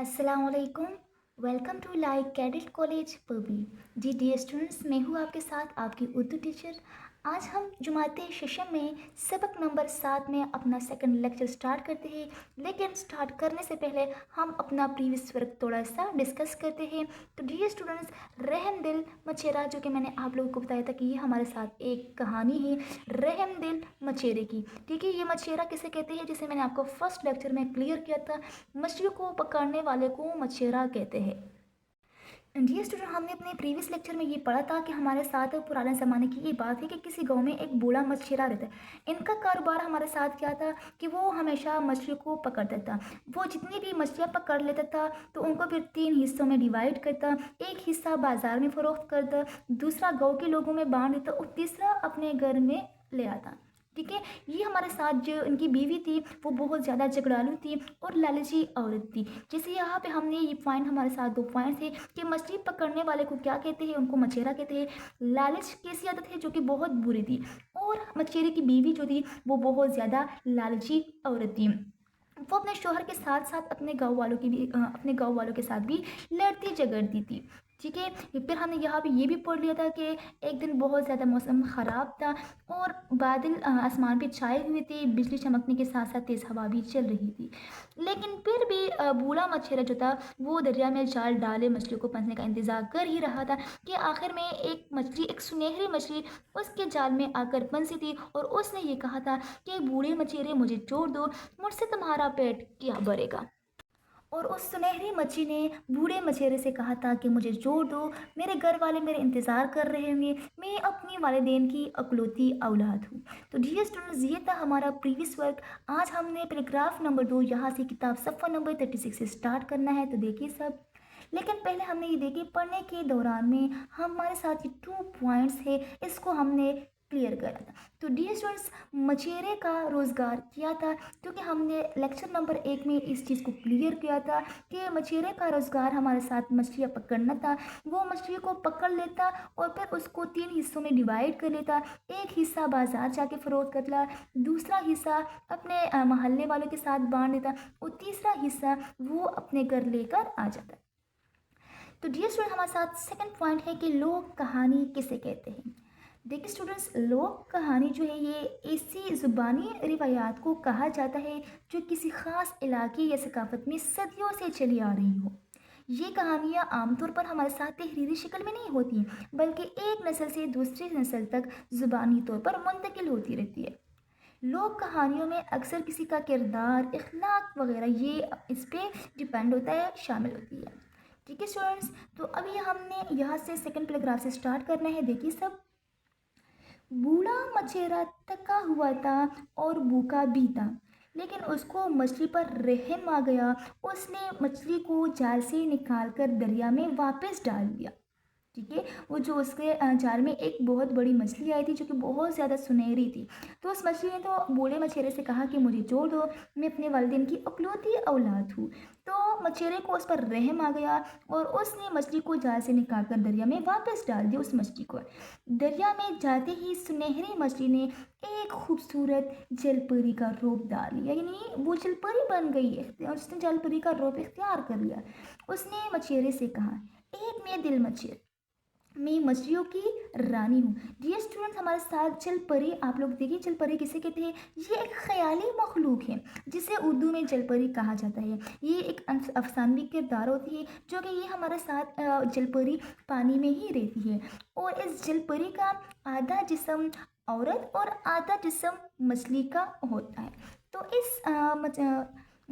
अस्सलामुअलैकुम। Welcome to like cadet college Pabbi. जी dear students, मैं हूँ आपके साथ आपकी उर्दू टीचर। आज हम जुमाते सेशन में सबक नंबर 7 में अपना सेकंड लेक्चर स्टार्ट करते हैं। लेकिन स्टार्ट करने से पहले हम अपना प्रीवियस वर्क थोड़ा सा डिस्कस करते हैं। तो डियर स्टूडेंट्स, रहम दिल मचेरा, जो कि मैंने आप लोगों को बताया था कि ये हमारे साथ एक कहानी है रहम दिल मचेरे की। ठीक है, ये मचेरा किसे कहते हैं, जिसे मैंने आपको फर्स्ट लेक्चर में क्लियर किया था। मछलियों को पकड़ने वाले को मछेरा कहते हैं। जी स्टूडेंट, हमने अपने प्रीवियस लेक्चर में ये पढ़ा था कि हमारे साथ पुराने ज़माने की ये बात है कि किसी गांव में एक बूढ़ा मछेरा रहता है। इनका कारोबार हमारे साथ क्या था कि वो हमेशा मछलियों को पकड़ता था। वो जितनी भी मछलियाँ पकड़ लेता था तो उनको फिर 3 हिस्सों में डिवाइड करता। एक हिस्सा बाज़ार में फ़रोख्त करता, दूसरा गाँव के लोगों में बांट देता और तीसरा अपने घर में ले आता। ठीक है, ये हमारे साथ जो इनकी बीवी थी वो बहुत ज़्यादा झगड़ालू थी और लालची औरत थी। जैसे यहाँ पे हमने ये पॉइंट, हमारे साथ 2 पॉइंट थे कि मछली पकड़ने वाले को क्या कहते हैं, उनको मछेरा कहते हैं। लालच कैसी आदत है जो कि बहुत बुरी थी, और मछेरे की बीवी जो थी वो बहुत ज़्यादा लालची औरत थी। वो अपने शोहर के साथ साथ अपने गाँव वालों की भी अपने गाँव वालों के साथ भी लड़ती झगड़ती थी। ठीक है, फिर हमने यहाँ पे ये भी पढ़ लिया था कि एक दिन बहुत ज़्यादा मौसम ख़राब था और बादल आसमान पे छाए हुए थे, बिजली चमकने के साथ साथ तेज़ हवा भी चल रही थी। लेकिन फिर भी बूढ़ा मछेरा जो था वो दरिया में जाल डाले मछलियों को फंसने का इंतज़ार कर ही रहा था कि आखिर में एक मछली, एक सुनहरी मछली उसके जाल में आकर फंसी थी और उसने ये कहा था कि बूढ़े मछेरे मुझे छोड़ दो, मुझसे तुम्हारा पेट क्या भरेगा। और उस सुनहरी मच्छी ने बूढ़े मछेरे से कहा था कि मुझे जोड़ दो, मेरे घर वाले मेरे इंतज़ार कर रहे होंगे, मैं अपनी वालिदैन की अकलौती औलाद हूँ। तो डियर स्टूडेंट्स, ये था हमारा प्रीवियस वर्क। आज हमने पैराग्राफ नंबर 2 यहाँ से किताब सफ़ा नंबर 36 से स्टार्ट करना है, तो देखिए सब। लेकिन पहले हमने ये देखिए, पढ़ने के दौरान में हमारे साथ ये 2 पॉइंट्स है, इसको हमने क्लियर करा था। तो डियर स्टूडेंट्स, मछेरे का रोज़गार क्या था, क्योंकि हमने लेक्चर नंबर 1 में इस चीज़ को क्लियर किया था कि मछेरे का रोज़गार हमारे साथ मछलियाँ पकड़ना था। वो मछली को पकड़ लेता और फिर उसको 3 हिस्सों में डिवाइड कर लेता। एक हिस्सा बाजार जाके फ़रोख्त करता, दूसरा हिस्सा अपने मोहल्ले वालों के साथ बांट देता और तीसरा हिस्सा वो अपने घर लेकर आ जाता। तो डियर स्टूडेंट, हमारे साथ सेकंड पॉइंट है कि लोक कहानी किसे कहते हैं। देखिए स्टूडेंट्स, लोक कहानी जो है ये ऐसी ज़ुबानी रिवायात को कहा जाता है जो किसी ख़ास इलाके या सकाफ़त में सदियों से चली आ रही हो। ये कहानियाँ आमतौर पर हमारे साथ तहरीरी शक्ल में नहीं होती, बल्कि एक नस्ल से दूसरी नस्ल तक ज़ुबानी तौर पर मुंतकिल होती रहती है। लोक कहानियों में अक्सर किसी का किरदार, इखलाक वगैरह ये इस पे डिपेंड होता है, शामिल होती है। ठीक है स्टूडेंट्स, तो अभी हमने यहाँ से सेकंड पैराग्राफ से स्टार्ट करना है। देखिए सब। बूढ़ा मछेरा थका हुआ था और भूखा भी था, लेकिन उसको मछली पर रहम आ गया। उसने मछली को जाल से निकालकर दरिया में वापस डाल दिया। ठीक है, वो जो उसके जाल में एक बहुत बड़ी मछली आई थी जो कि बहुत ज़्यादा सुनहरी थी। तो उस मछली ने तो बूढ़े मछेरे से कहा कि मुझे छोड़ दो, मैं अपने वालिदैन की इकलौती औलाद हूँ। तो मछेरे को उस पर रहम आ गया और उसने मछली को जाल से निकाल कर दरिया में वापस डाल दिया। उस मछली को दरिया में जाते ही सुनहरी मछली ने एक खूबसूरत जलपरी का रूप डाल लिया, यानी वो जलपरी बन गई है और उसने जलपरी का रूप इख्तियार कर लिया। उसने मछेरे से कहा, एक मैं दिल मछेर, मैं मछलियों की रानी हूँ। डियर स्टूडेंट्स, हमारे साथ जलपरी, आप लोग देखिए जलपरी किसे कहते हैं। ये एक ख्याली मखलूक है जिसे उर्दू में जलपरी कहा जाता है। ये एक अफसानवी किरदार होती है जो कि ये हमारे साथ जलपरी पानी में ही रहती है। और इस जलपरी का आधा जिस्म औरत और आधा जिस्म मछली का होता है। तो इस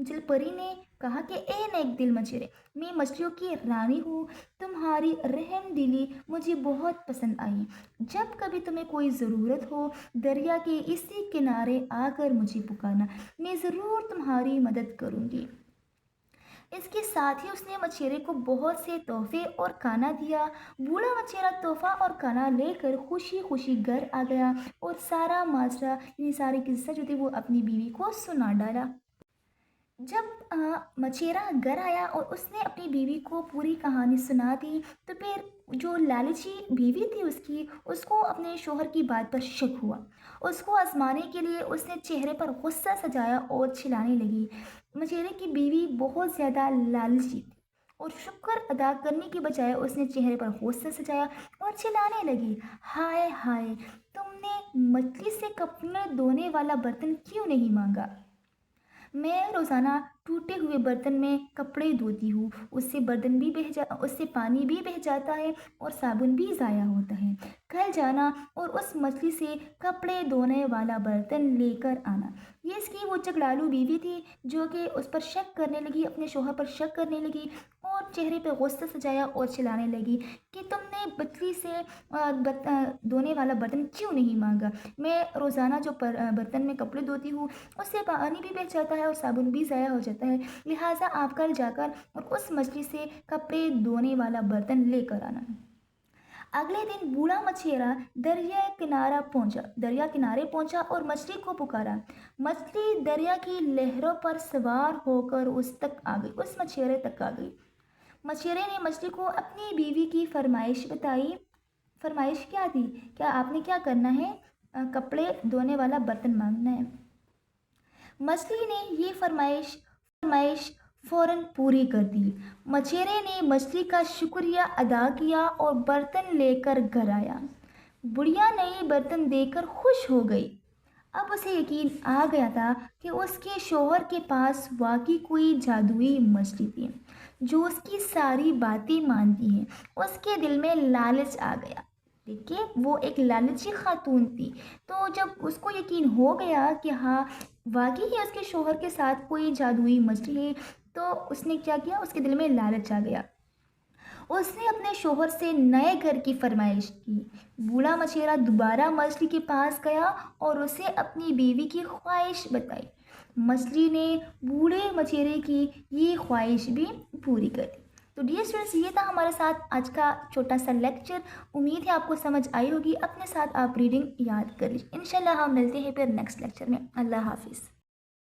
जलपरी ने कहा कि ए नेक दिल मछेरे, मैं मछलियों की रानी हूँ, तुम्हारी रहम दिली मुझे बहुत पसंद आई। जब कभी तुम्हें कोई ज़रूरत हो, दरिया के इसी किनारे आकर मुझे पुकारना, मैं ज़रूर तुम्हारी मदद करूँगी। इसके साथ ही उसने मछेरे को बहुत से तोहफे और खाना दिया। बूढ़ा मछेरा तोहफा और खाना लेकर खुशी खुशी घर आ गया और सारा माजरा, यानी सारी किस्सा जो थी वो अपनी बीवी को सुना डाला। जब मछेरा घर आया और उसने अपनी बीवी को पूरी कहानी सुना दी, तो फिर जो लालची बीवी थी उसकी, उसको अपने शोहर की बात पर शक हुआ। उसको आजमाने के लिए उसने चेहरे पर गुस्सा सजाया और चिल्लाने लगी, मछेरे की बीवी बहुत ज़्यादा लालची थी और शुक्र अदा करने के बजाय उसने चेहरे पर गुस्सा सजाया और चिल्लाने लगी, हाय हाय, तुमने मछली से कपड़े धोने वाला बर्तन क्यों नहीं मांगा? मैं रोज़ाना टूटे हुए बर्तन में कपड़े धोती हूँ, उससे पानी भी बह जाता है और साबुन भी ज़ाया होता है। कल जाना और उस मछली से कपड़े धोने वाला बर्तन लेकर आना। ये इसकी वो चगड़ालू बीवी थी जो कि उस पर शक करने लगी, अपने शोहर पर शक करने लगी और चेहरे पे गुस्सा सजाया और चिल्लाने लगी कि तुमने मछली से धोने वाला बर्तन क्यों नहीं मांगा? मैं रोज़ाना जो बर्तन में कपड़े धोती हूँ उससे पानी भी बह जाता है और साबुन भी ज़ाया हो जाता है, लिहाजा आप कल जाकर और उस मछली से कपड़े धोने वाला बर्तन लेकर आना। अगले दिन बूढ़ा मछेरा दरिया किनारे पहुंचा और मछली को पुकारा। मछली दरिया की लहरों पर सवार होकर उस मछेरे तक आ गई। मछेरे ने मछली को अपनी बीवी की फरमाइश बताई। फरमाइश क्या थी? क्या आपने क्या करना है? कपड़े धोने वाला बर्तन मांगना है। मछली ने ये फरमाइश फौरन पूरी कर दी। मछेरे ने मछली का शुक्रिया अदा किया और बर्तन लेकर घर आया। बुढ़िया नए बर्तन देखकर खुश हो गई। अब उसे यकीन आ गया था कि उसके शौहर के पास वाकई कोई जादुई मछली थी जो उसकी सारी बातें मानती है। उसके दिल में लालच आ गया। देखिए, वो एक लालची खातून थी, तो जब उसको यकीन हो गया कि हाँ, वाकई ही उसके शौहर के साथ कोई जादुई मछली है, तो उसने क्या किया, उसके दिल में लालच आ गया। उसने अपने शौहर से नए घर की फरमाइश की। बूढ़ा मछेरा दोबारा मछली के पास गया और उसे अपनी बीवी की ख्वाहिश बताई। मछली ने बूढ़े मछेरे की ये ख्वाहिश भी पूरी कर दी। तो डियर स्टूडेंट्स, ये था हमारे साथ आज का छोटा सा लेक्चर। उम्मीद है आपको समझ आई होगी। अपने साथ आप रीडिंग याद कर लीजिए। इंशाल्लाह हम मिलते हैं फिर नेक्स्ट लेक्चर में। अल्लाह हाफिज़।